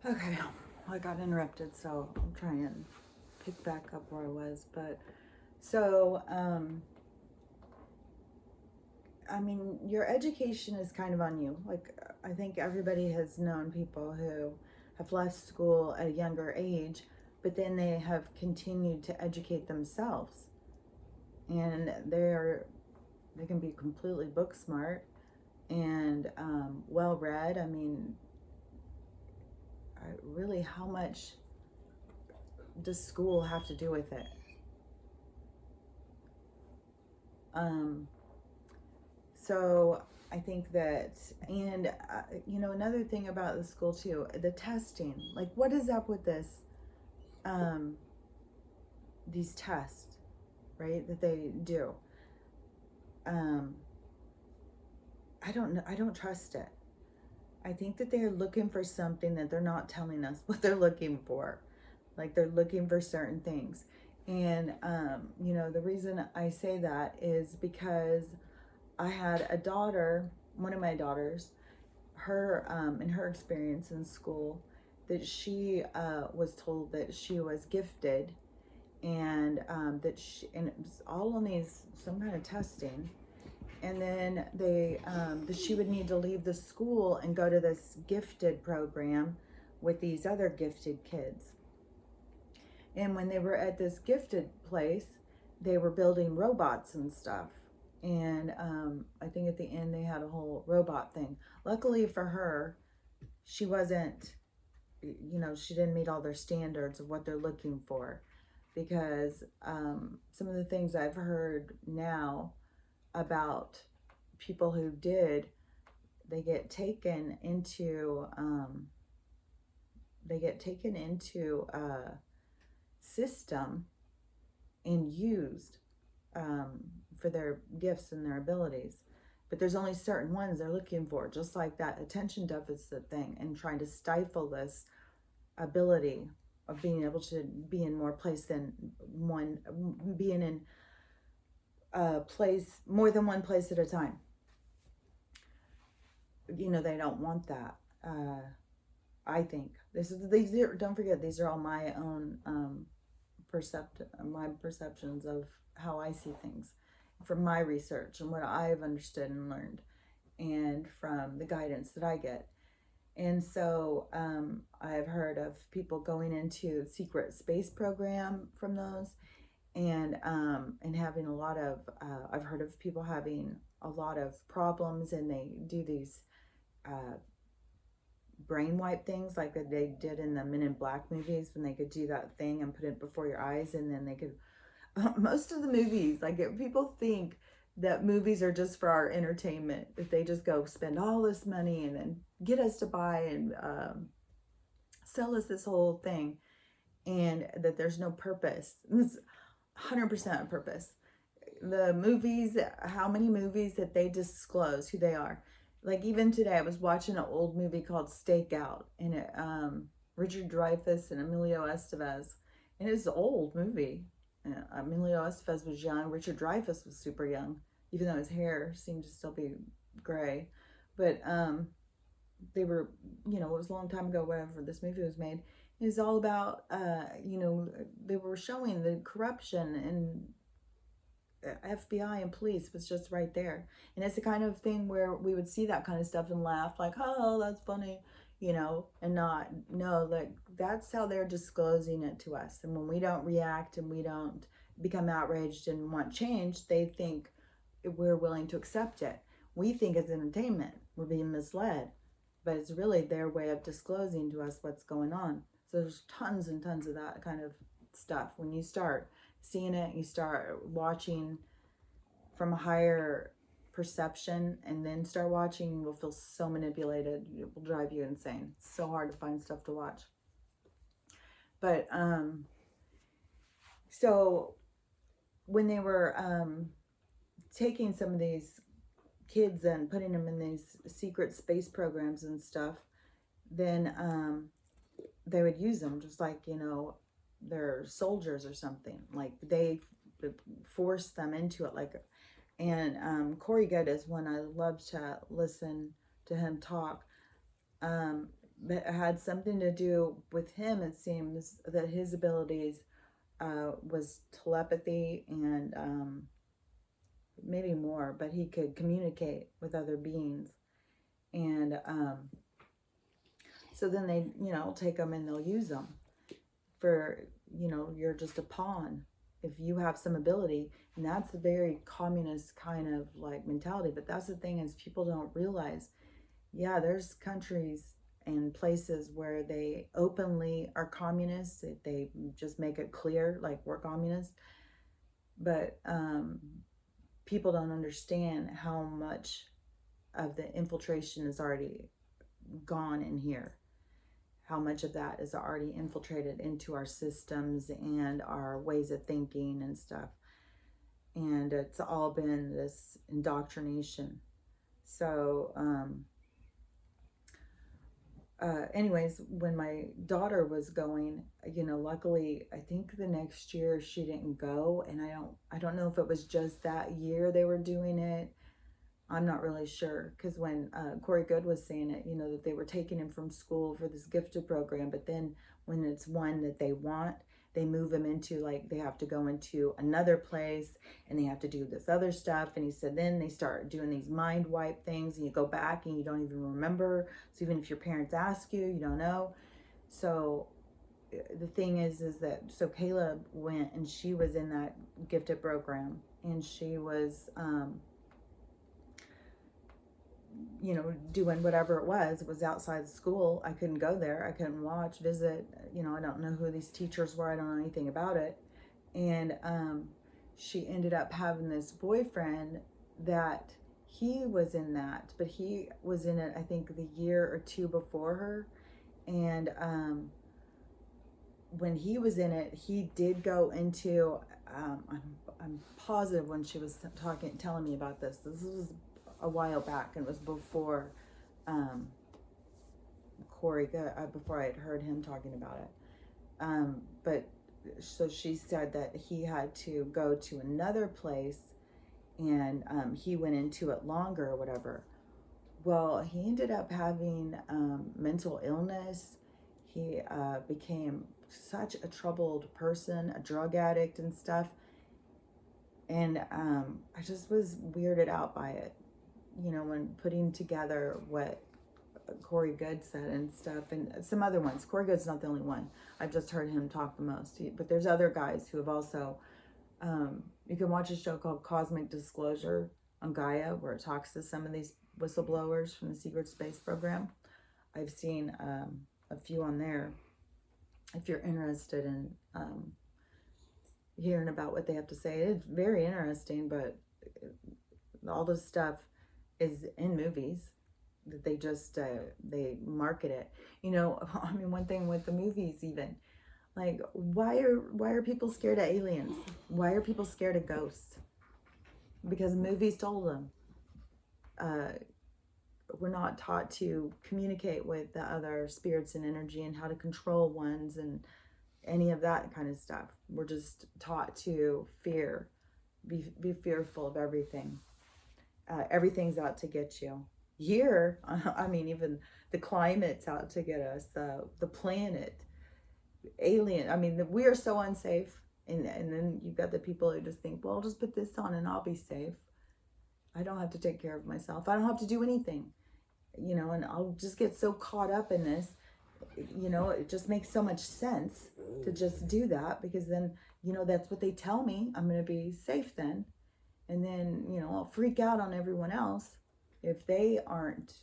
Okay, I got interrupted, so I'm trying to pick back up where I was. But so, I mean, your education is kind of on you. Like, I think everybody has known people who have left school at a younger age, but then they have continued to educate themselves, and they can be completely book smart and well read. I mean, really, how much does school have to do with it? Um, so I think that, and another thing about the school too, the testing. Like, what is up with this? Um, these tests, right? That they do. Um, I don't know. I don't trust it. I think that they're looking for something that they're not telling us what they're looking for. Like they're looking for certain things. And, the reason I say that is because I had a daughter, one of my daughters, her in her experience in school, that she was told that she was gifted, and and it was all on these some kind of testing, and then that she would need to leave the school and go to this gifted program with these other gifted kids. And when they were at this gifted place, they were building robots and stuff. And I think at the end they had a whole robot thing. Luckily for her, she wasn't, she didn't meet all their standards of what they're looking for. Because some of the things I've heard now about people who did, they get taken into, a system and used for their gifts and their abilities. But there's only certain ones they're looking for, just like that attention deficit thing, and trying to stifle this ability of being able to be in more place than one, being in a place, more than one place at a time. They don't want that. I think don't forget, these are all my own my perceptions of how I see things from my research and what I've understood and learned, and from the guidance that I get. And so I've heard of people going into secret space program from those, and having a lot of. I've heard of people having a lot of problems, and they do these uh, brain wipe things like that they did in the Men in Black movies, when they could do that thing and put it before your eyes, and then they could. Most of the movies, like, if people think that movies are just for our entertainment, if they just go spend all this money and then get us to buy and sell us this whole thing, and that there's no purpose. It's 100% a purpose. The movies, how many movies that they disclose who they are. Like, even today I was watching an old movie called Stakeout, and Richard Dreyfuss and Emilio Estevez, and it's an old movie. Emilio Estevez was young. Richard Dreyfuss was super young, even though his hair seemed to still be gray. But they were, it was a long time ago, whenever this movie was made. It was all about, they were showing the corruption, and FBI and police was just right there. And it's the kind of thing where we would see that kind of stuff and laugh, like, oh, that's funny, and not know that that's how they're disclosing it to us. And when we don't react and we don't become outraged and want change, they think we're willing to accept it. We think it's entertainment. We're being misled. But it's really their way of disclosing to us what's going on. So there's tons and tons of that kind of stuff. When you start seeing it, you start watching from a higher perception, and then start watching, you will feel so manipulated. It will drive you insane. It's so hard to find stuff to watch. But so when they were taking some of these kids and putting them in these secret space programs and stuff, then they would use them just like, they're soldiers or something. Like, they force them into it. Like, and Corey Goode is one I love to listen to him talk. But it had something to do with him. It seems that his abilities was telepathy and maybe more, but he could communicate with other beings. And so then they, take them and they'll use them for, you're just a pawn if you have some ability. And that's a very communist kind of like mentality. But that's the thing, is people don't realize, yeah, there's countries and places where they openly are communists. They just make it clear, like, we're communists. But people don't understand how much of the infiltration is already gone in here. How much of that is already infiltrated into our systems and our ways of thinking and stuff. And it's all been this indoctrination. So, anyways, when my daughter was going, luckily, I think the next year she didn't go, and I don't know if it was just that year they were doing it. I'm not really sure, because when Corey Good was saying it, that they were taking him from school for this gifted program, but then when it's one that they want, they move him into, like, they have to go into another place and they have to do this other stuff. And he said then they start doing these mind wipe things, and you go back and you don't even remember. So even if your parents ask you, you don't know. So the thing is that, so Caleb went, and she was in that gifted program, and she was doing whatever it was outside school. I couldn't go there. I couldn't watch, visit. I don't know who these teachers were. I don't know anything about it. And she ended up having this boyfriend that he was in that, but he was in it, I think, the year or two before her. And when he was in it, he did go into, I'm positive when she was telling me about this. This was a while back, and it was before Corey, before I had heard him talking about it. But so she said that he had to go to another place, and he went into it longer or whatever. Well, he ended up having mental illness. He became such a troubled person, a drug addict and stuff. And I just was weirded out by it, when putting together what Corey Good said and stuff, and some other ones. Corey Good's not the only one. I've just heard him talk the most. But there's other guys who have also, you can watch a show called Cosmic Disclosure on Gaia, where it talks to some of these whistleblowers from the secret space program. I've seen a few on there. If you're interested in hearing about what they have to say, it's very interesting. But all this stuff is in movies that they just they market it. I mean, one thing with the movies, even, like, why are people scared of aliens? Why are people scared of ghosts? Because movies told them. We're not taught to communicate with the other spirits and energy, and how to control ones, and any of that kind of stuff. We're just taught to fear, be fearful of everything. Everything's out to get you. Here, I mean, even the climate's out to get us, the planet, alien. I mean, we are so unsafe. And then you've got the people who just think, well, I'll just put this on and I'll be safe. I don't have to take care of myself. I don't have to do anything, and I'll just get so caught up in this. It just makes so much sense to just do that, because then, that's what they tell me. I'm going to be safe then. And then, I'll freak out on everyone else if they aren't,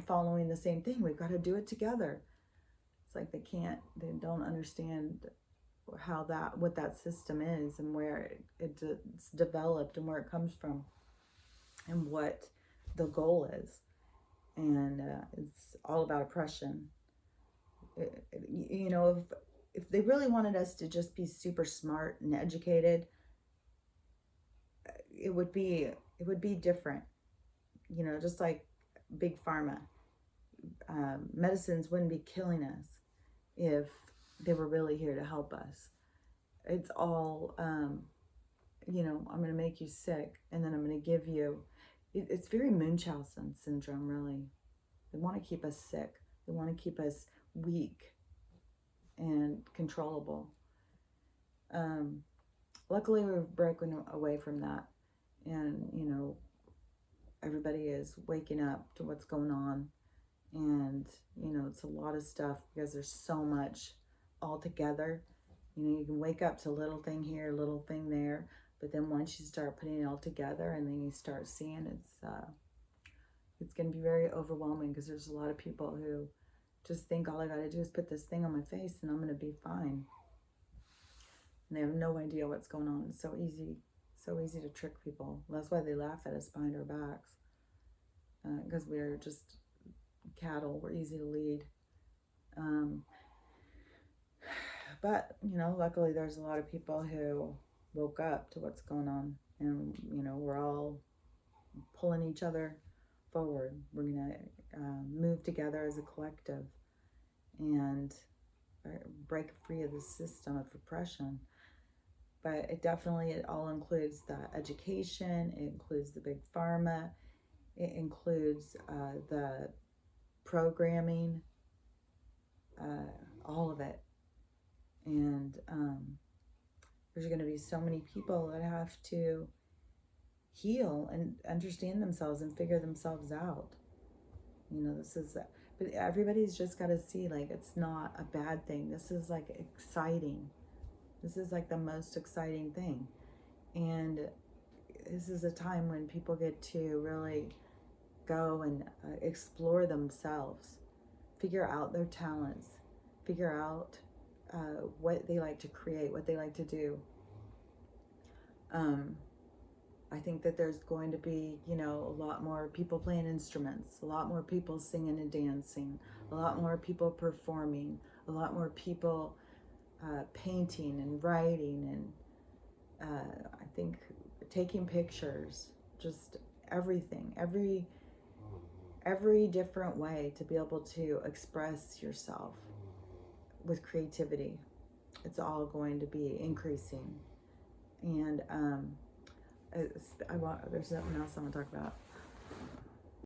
following the same thing. We've got to do it together. It's like they don't understand what that system is, and where it's developed, and where it comes from, and what the goal is. And it's all about oppression. If they really wanted us to just be super smart and educated, it would be different. Just like big pharma, medicines wouldn't be killing us if they were really here to help us. It's all I'm going to make you sick, and then I'm going to give you, it's very Munchausen syndrome, really. They want to keep us sick. They want to keep us weak and controllable. Luckily, we've broken away from that. And, everybody is waking up to what's going on. And, it's a lot of stuff because there's so much all together. You can wake up to a little thing here, a little thing there. But then once you start putting it all together and then you start seeing it's going to be very overwhelming, because there's a lot of people who just think all I got to do is put this thing on my face and I'm going to be fine. And they have no idea what's going on. It's so easy to trick people. That's why they laugh at us behind our backs, because we're just cattle. We're easy to lead. But, luckily there's a lot of people who woke up to what's going on. And, we're all pulling each other forward. We're going to move together as a collective and break free of the system of oppression. But it all includes the education, it includes the big pharma, it includes the programming, all of it. And there's going to be so many people that have to heal and understand themselves and figure themselves out. But everybody's just got to see, like, it's not a bad thing. This is like exciting. This is like the most exciting thing. And this is a time when people get to really go and explore themselves, figure out their talents, figure out what they like to create, what they like to do. I think that there's going to be, a lot more people playing instruments, a lot more people singing and dancing, a lot more people performing, a lot more people painting and writing, and I think taking pictures, just everything, every different way to be able to express yourself with creativity. It's all going to be increasing. And there's something else I want to talk about.